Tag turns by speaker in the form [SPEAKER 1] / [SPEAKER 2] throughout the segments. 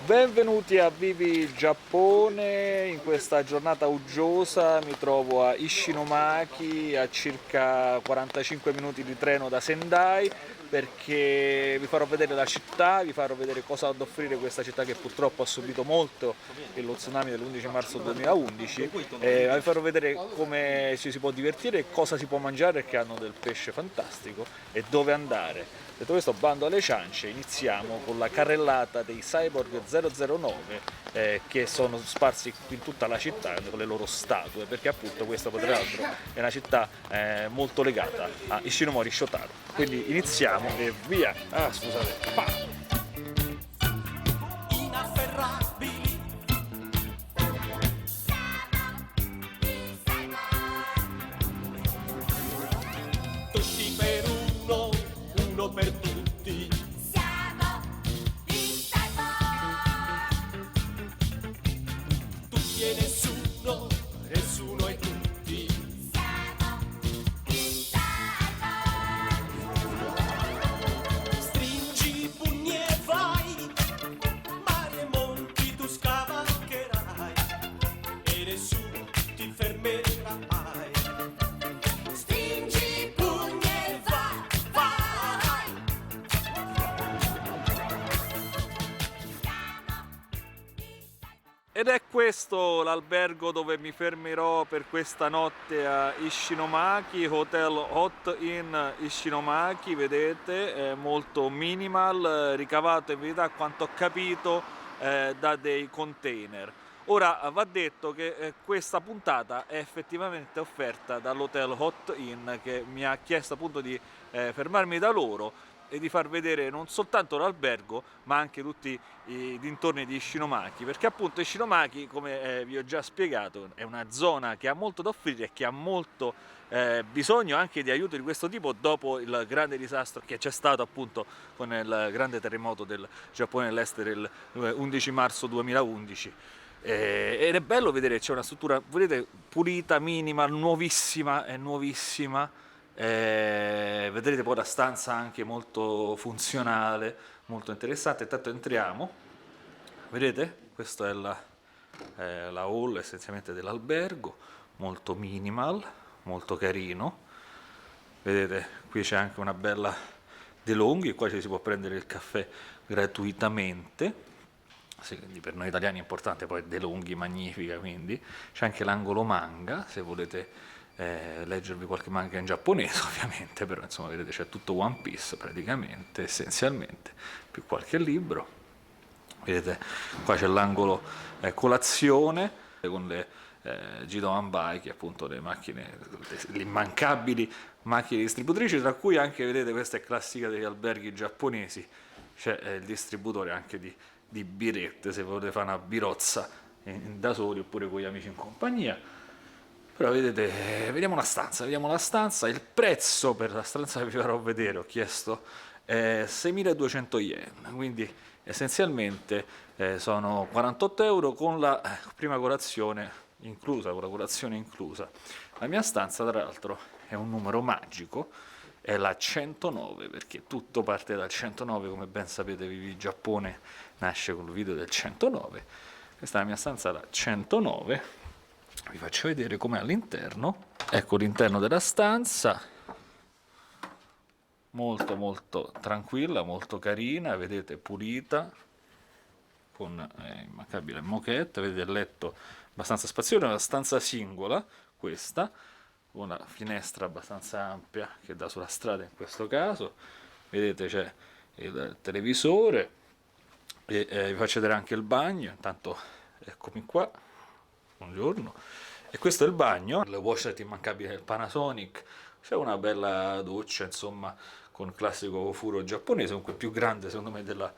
[SPEAKER 1] Benvenuti a Vivi Giappone. In questa giornata uggiosa mi trovo a Ishinomaki, a circa 45 minuti di treno da Sendai, perché vi farò vedere la città, vi farò vedere cosa ha da offrire questa città che purtroppo ha subito molto lo tsunami dell'11 marzo 2011, e vi farò vedere come ci si può divertire e cosa si può mangiare, perché hanno del pesce fantastico, e dove andare. Detto questo, bando alle ciance, iniziamo con la carrellata dei Cyborg 009 che sono sparsi in tutta la città con le loro statue, perché appunto questa tra l'altro è una città molto legata a Ishinomori Shotaro. Quindi iniziamo e via! Ah, scusate. Pa!
[SPEAKER 2] Tutti per uno, uno per tutti.
[SPEAKER 3] Siamo i Cyborg.
[SPEAKER 2] Tutti e nessuno, nessuno e tutti.
[SPEAKER 3] Siamo i Cyborg.
[SPEAKER 2] Stringi i pugni e vai, mari e monti tu scavalcherai e nessuno ti fermerà mai.
[SPEAKER 3] Stringi i pugni e vai, vai.
[SPEAKER 1] Ed è questo l'albergo dove mi fermerò per questa notte a Ishinomaki, Hotel Hot Inn Ishinomaki, vedete, è molto minimal, ricavato in verità, a quanto ho capito, da dei container. Ora va detto che questa puntata è effettivamente offerta dall'Hotel Hot Inn, che mi ha chiesto appunto di fermarmi da loro e di far vedere non soltanto l'albergo ma anche tutti i dintorni di Ishinomaki, perché appunto Ishinomaki, come vi ho già spiegato, è una zona che ha molto da offrire e che ha molto bisogno anche di aiuto di questo tipo dopo il grande disastro che c'è stato appunto con il grande terremoto del Giappone dell'Est del 11 marzo 2011. Ed è bello vedere, c'è una struttura, vedete, pulita, minima, nuovissima, è nuovissima. Vedrete poi la stanza anche molto funzionale, molto interessante. Intanto entriamo, vedete? Questa è la hall essenzialmente dell'albergo, molto minimal, molto carino. Vedete, qui c'è anche una bella DeLonghi, qua ci si può prendere il caffè gratuitamente. Quindi per noi italiani è importante, poi DeLonghi magnifica, quindi c'è anche l'angolo manga, se volete leggervi qualche manga in giapponese ovviamente, però insomma vedete c'è tutto One Piece praticamente, essenzialmente, più qualche libro. Vedete, qua c'è l'angolo colazione con le Gidoan Bike, appunto le macchine, le immancabili macchine distributrici, tra cui anche, vedete, questa è classica degli alberghi giapponesi, c'è il distributore anche di birette, se volete fare una birozza da soli oppure con gli amici in compagnia. Però vedete, vediamo la stanza, il prezzo per la stanza che vi farò vedere, ho chiesto 6.200 yen, quindi essenzialmente sono 48 euro con la prima colazione inclusa, con la colazione inclusa. La mia stanza, tra l'altro, è un numero magico, è la 109, perché tutto parte dal 109, come ben sapete, Vivi Giappone nasce col video del 109. Questa è la mia stanza, la 109. Vi faccio vedere com'è all'interno. Ecco l'interno della stanza, molto molto tranquilla, molto carina, vedete, pulita, con immancabile moquette, vedete il letto abbastanza spazioso, è una stanza singola questa, una finestra abbastanza ampia che dà sulla strada in questo caso, vedete c'è il televisore e vi faccio vedere anche il bagno, intanto eccomi qua, buongiorno, e questo è il bagno, il washlet immancabile del Panasonic, c'è una bella doccia insomma con classico furo giapponese, comunque più grande secondo me della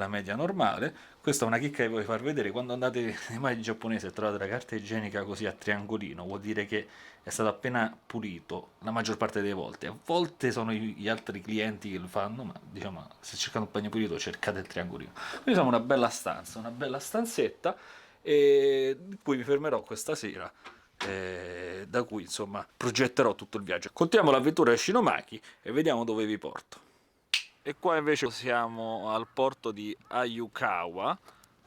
[SPEAKER 1] media normale. Questa è una chicca che voglio far vedere: quando andate nei bagni giapponesi e trovate la carta igienica così a triangolino, vuol dire che è stato appena pulito la maggior parte delle volte. A volte sono gli altri clienti che lo fanno, ma diciamo, se cercate un bagno pulito cercate il triangolino. Quindi siamo una bella stanza, una bella stanzetta, e di cui mi fermerò questa sera, da cui insomma progetterò tutto il viaggio. Continuiamo l'avventura a Shinomaki e vediamo dove vi porto. E qua invece siamo al porto di Ayukawa,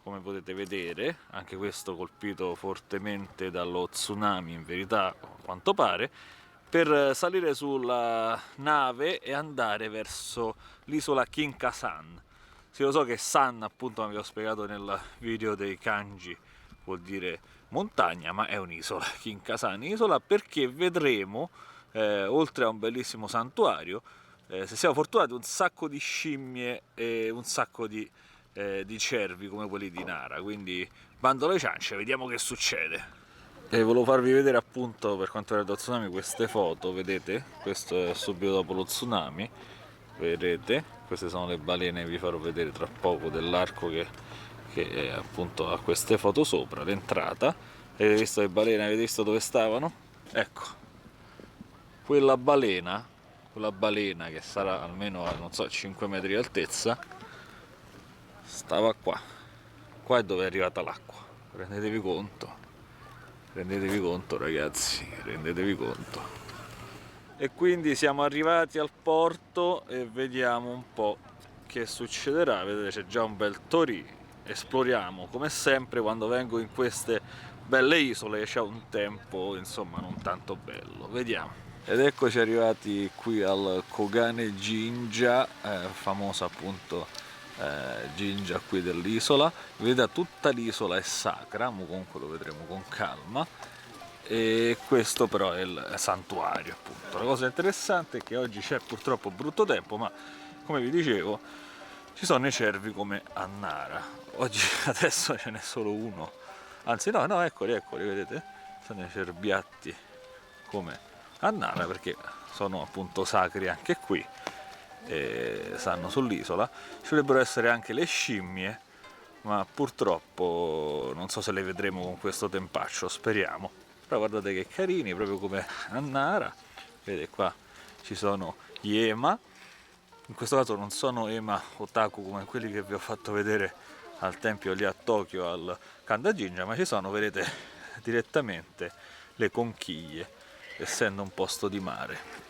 [SPEAKER 1] come potete vedere, anche questo colpito fortemente dallo tsunami in verità, a quanto pare, per salire sulla nave e andare verso l'isola Kinkasan. Sì, lo so che San, appunto, come vi ho spiegato nel video dei kanji, vuol dire montagna, ma è un'isola. Kinkasan, isola, perché vedremo, oltre a un bellissimo santuario, se siamo fortunati, un sacco di scimmie e un sacco di cervi come quelli di Nara. Quindi bando alle ciance, vediamo che succede. E volevo farvi vedere, appunto, per quanto riguarda lo tsunami, queste foto, vedete? Questo è subito dopo lo tsunami, vedete? Queste sono le balene, vi farò vedere tra poco dell'arco che appunto ha queste foto sopra, l'entrata. Avete visto le balene? Avete visto dove stavano? Ecco, quella balena che sarà almeno a, non so, 5 metri di altezza, stava qua. Qua è dove è arrivata l'acqua, rendetevi conto. Rendetevi conto, ragazzi, rendetevi conto. E quindi siamo arrivati al porto e vediamo un po' che succederà. Vedete, c'è già un bel torì. Esploriamo, come sempre quando vengo in queste belle isole c'è un tempo, insomma, non tanto bello. Vediamo. Ed eccoci arrivati qui al Kogane Jinja, famosa appunto Jinja qui dell'isola. Vedete, tutta l'isola è sacra, ma comunque lo vedremo con calma. E questo però è il santuario, appunto. La cosa interessante è che oggi c'è purtroppo brutto tempo, ma come vi dicevo ci sono i cervi come a Nara. Oggi adesso ce n'è solo uno, anzi no, eccoli, vedete? Sono i cerbiatti come a Nara, perché sono appunto sacri anche qui. Stanno sull'isola. Ci dovrebbero essere anche le scimmie, ma purtroppo non so se le vedremo con questo tempaccio, speriamo. Però guardate che carini, proprio come a Nara. Vedete, qua ci sono gli ema. In questo caso non sono ema otaku come quelli che vi ho fatto vedere al tempio lì a Tokyo, al Kanda Jinja, ma ci sono, vedete, direttamente le conchiglie, essendo un posto di mare.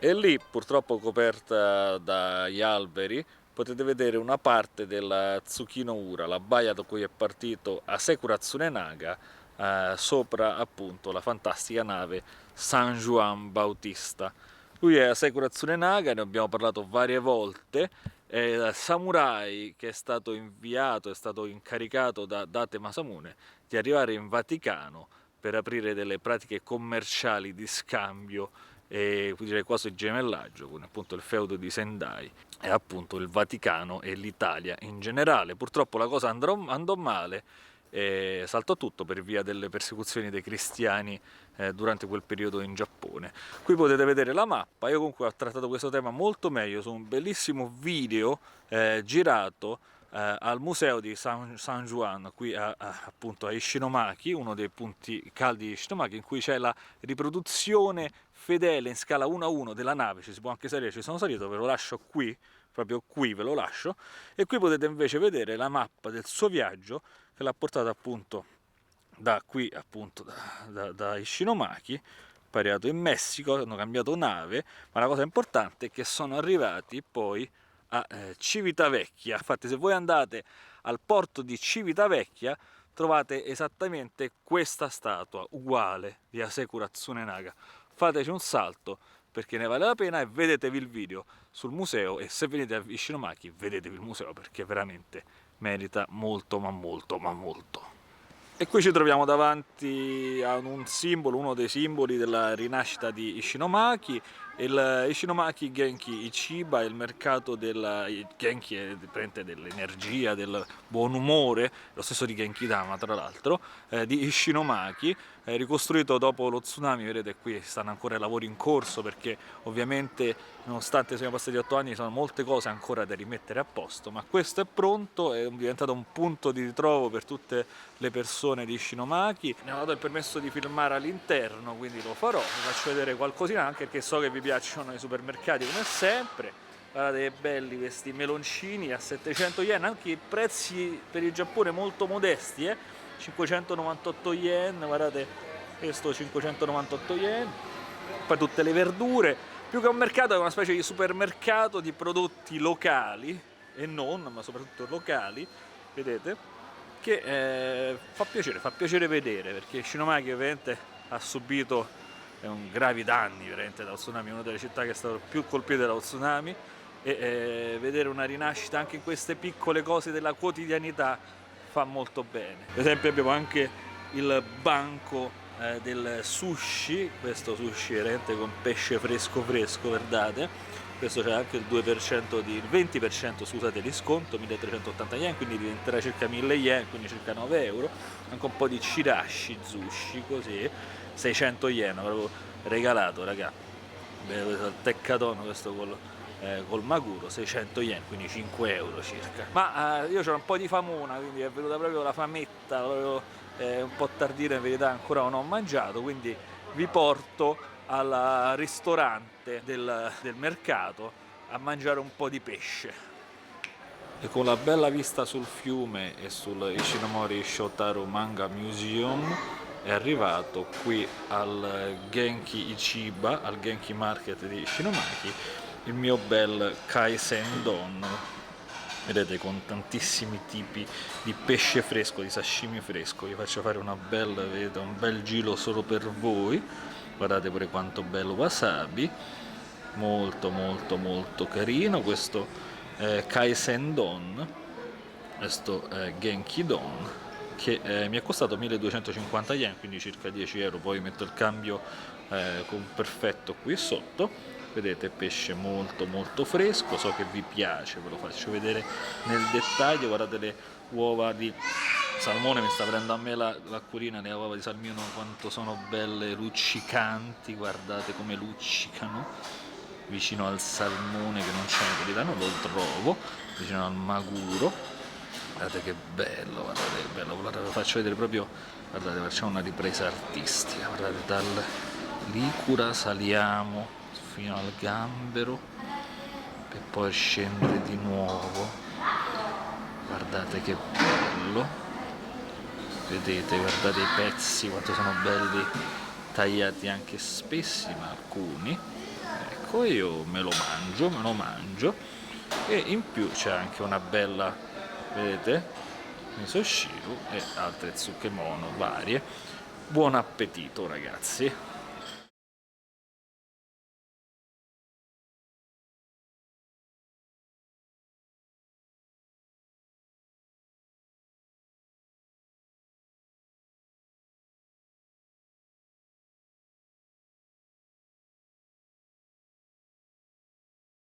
[SPEAKER 1] E lì, purtroppo coperta dagli alberi, potete vedere una parte della Tsukino-ura, la baia da cui è partito Asekura Tsunenaga, sopra appunto la fantastica nave San Juan Bautista. Lui è Asekura Tsunenaga, ne abbiamo parlato varie volte, è il samurai che è stato inviato, è stato incaricato da Date Masamune di arrivare in Vaticano per aprire delle pratiche commerciali di scambio e direi quasi gemellaggio con appunto il feudo di Sendai e appunto il Vaticano e l'Italia in generale. Purtroppo la cosa andò male e saltò tutto per via delle persecuzioni dei cristiani durante quel periodo in Giappone. Qui potete vedere la mappa. Io comunque ho trattato questo tema molto meglio su un bellissimo video girato al museo di San Juan, qui appunto a Ishinomaki, uno dei punti caldi di Ishinomaki, in cui c'è la riproduzione fedele in scala 1:1 della nave. Ci si può anche salire, ci sono salito, ve lo lascio qui, proprio qui ve lo lascio. E qui potete invece vedere la mappa del suo viaggio, che l'ha portato appunto da qui, appunto da Ishinomaki, poi è arrivato in Messico, hanno cambiato nave, ma la cosa importante è che sono arrivati poi a Civitavecchia. Infatti se voi andate al porto di Civitavecchia trovate esattamente questa statua uguale di Asekura Tsunenaga. Fateci un salto perché ne vale la pena e vedetevi il video sul museo, e se venite a Ishinomaki vedetevi il museo perché veramente merita molto ma molto ma molto. E qui ci troviamo davanti a un simbolo, uno dei simboli della rinascita di Ishinomaki, Il Ishinomaki Genki Ichiba è il mercato Genki è praticamente dell'energia, del buon umore, lo stesso di Genkidama tra l'altro, di Ishinomaki, ricostruito dopo lo tsunami. Vedete qui stanno ancora i lavori in corso, perché ovviamente nonostante siano passati 8 anni ci sono molte cose ancora da rimettere a posto, ma questo è pronto, è diventato un punto di ritrovo per tutte le persone di Ishinomaki. Mi hanno dato il permesso di filmare all'interno, quindi lo farò, vi faccio vedere qualcosina anche perché so che vi piacciono i supermercati come sempre. Guardate che belli questi meloncini a 700 yen, anche i prezzi per il Giappone molto modesti, 598 yen, guardate questo 598 yen, poi tutte le verdure, più che un mercato è una specie di supermercato di prodotti locali e non, ma soprattutto locali, vedete, che fa piacere vedere, perché Ishinomaki ovviamente ha subito gravi danni veramente dal tsunami, una delle città che è stata più colpite dallo tsunami, e vedere una rinascita anche in queste piccole cose della quotidianità fa molto bene. Per esempio abbiamo anche il banco del sushi, questo sushi veramente con pesce fresco, guardate, questo c'è anche il 2% il 20% scusate di sconto, 1380 yen, quindi diventerà circa 1000 yen, quindi circa 9 euro, anche un po' di chirashi sushi così, 600 yen, proprio regalato raga, il tekkadon questo col maguro, 600 yen, quindi 5 euro circa. Ma io c'ho un po' di famona, quindi è venuta proprio la fametta, proprio, un po' tardina in verità, ancora non ho mangiato, quindi vi porto al ristorante del mercato a mangiare un po' di pesce. E con la bella vista sul fiume e sul Ishinomori Shotaro Manga Museum è arrivato qui al Genki Ichiba, al Genki Market di Ishinomaki, il mio bel Kaisen Don, vedete, con tantissimi tipi di pesce fresco, di sashimi fresco. Vi faccio fare vedete, un bel giro solo per voi, guardate pure quanto bello wasabi, molto molto molto carino questo Kaisen Don, questo Genki Don, che mi è costato 1250 yen, quindi circa 10 euro, poi metto il cambio perfetto qui sotto. Vedete, pesce molto molto fresco, so che vi piace, ve lo faccio vedere nel dettaglio. Guardate le uova di salmone, mi sta prendendo a me l'acquolina, le uova di salmone quanto sono belle, luccicanti, guardate come luccicano, vicino al salmone che non c'è in verità, non lo trovo, vicino al maguro, guardate che bello, guardate che bello, guardate, ve lo faccio vedere proprio, guardate, facciamo una ripresa artistica, guardate, dal Licura saliamo fino al gambero per poi scendere di nuovo, guardate che bello, vedete, guardate i pezzi quanto sono belli, tagliati anche spessi, ma alcuni, ecco, io me lo mangio, e in più c'è anche una bella, vedete, misoshiru e altre tsukemono varie. Buon appetito ragazzi!